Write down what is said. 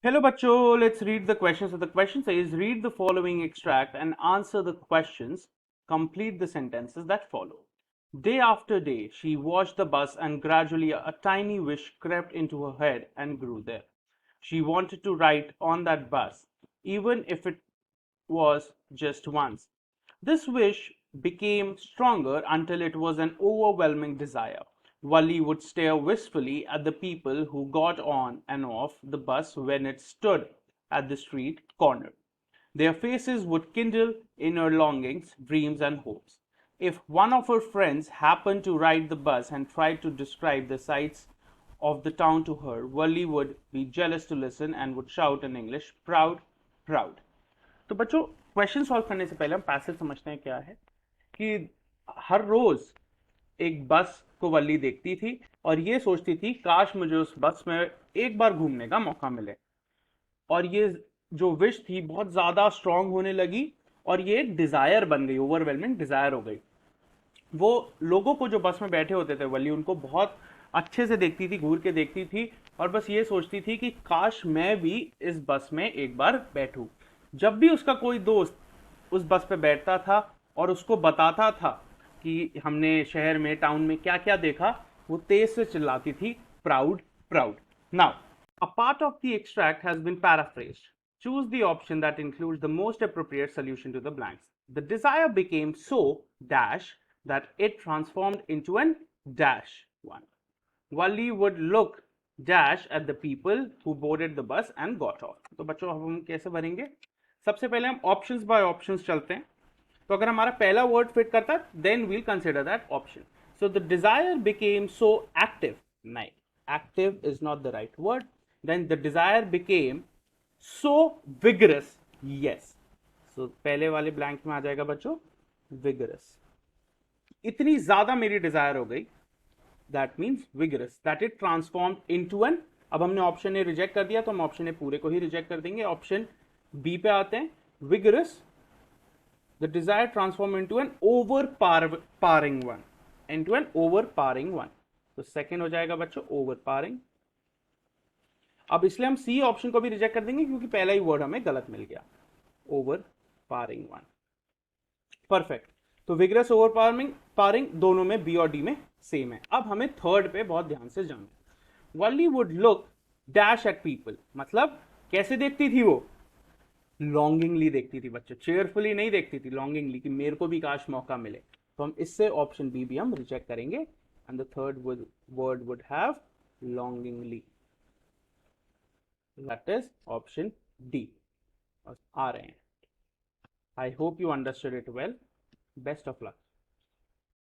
Hello bachcho, let's read the question. So the question says read the following extract and answer the questions. Complete the sentences that follow. Day after day, she watched the bus and gradually a tiny wish crept into her head and grew there. She wanted to write on that bus, even if it was just once. This wish became stronger until it was an overwhelming desire. Wally would stare wistfully at the people who got on and off the bus when it stood at the street corner. Their faces would kindle inner longings, dreams, and hopes. If one of her friends happened to ride the bus and tried to describe the sights of the town to her, Wally would be jealous to listen and would shout in English, proud, proud. तो बच्चों question solve करने से पहले हम passage समझते हैं क्या है कि हर रोज एक बस को वल्ली देखती थी और ये सोचती थी काश मुझे उस बस में एक बार घूमने का मौका मिले और ये जो विश थी बहुत ज्यादा स्ट्रांग होने लगी और ये एक डिजायर बन गई ओवरवेलमिंग डिजायर हो गई वो लोगों को जो बस में बैठे होते थे वल्ली उनको बहुत अच्छे से देखती थी घूर के देखती थी और बस ये सोचती थी कि काश मैं भी इस बस में एक बार बैठूं जब भी उसका कोई दोस्त उस बस पे बैठता था और उसको बताता था कि हमने शहर में टाउन में क्या क्या देखा वो तेज से चिल्लाती थी proud proud now a part of the extract has been paraphrased choose the option that includes the most appropriate solution to the blanks. The desire became so dash that it transformed into an dash one. Wally would look dash at the people who boarded the bus and got off. तो बच्चों अब हम कैसे भरेंगे सबसे पहले हम options bye options चलते हैं तो अगर हमारा पहला वर्ड फिट करता है then we'll consider that option so the desire became so active नहीं active is not the right word then the desire became so vigorous yes so पहले वाले ब्लैंक में आ जाएगा बच्चों विगरस इतनी ज्यादा मेरी डिजायर हो गई that means vigorous that it transform into an अब हमने ऑप्शन ए रिजेक्ट कर दिया तो हम ऑप्शन ए पूरे को ही रिजेक्ट कर देंगे ऑप्शन बी पे आते हैं vigorous the desire transform into an overpowering one into an overpowering one तो सेकेंड हो जाएगा बच्चों overpowering अब इसलिए हम सी ऑप्शन को भी रिजेक्ट कर देंगे क्योंकि पहला ही वर्ड हमें गलत मिल गया overpowering one परफेक्ट तो विग्रस ओवरपावरिंग पारिंग दोनों में बी और डी में सेम है अब हमें थर्ड पे बहुत ध्यान से जाना वली would look dash at people मतलब कैसे देखती थी वो लॉन्गिंगली देखती थी बच्चों चेयरफुली नहीं देखती थी लॉन्गिंगली कि मेरे को भी काश मौका मिले तो हम इससे ऑप्शन बी भी हम रिजेक्ट करेंगे and the third word would have longingly that is option D आ रहे हैं I hope you understood it well best of luck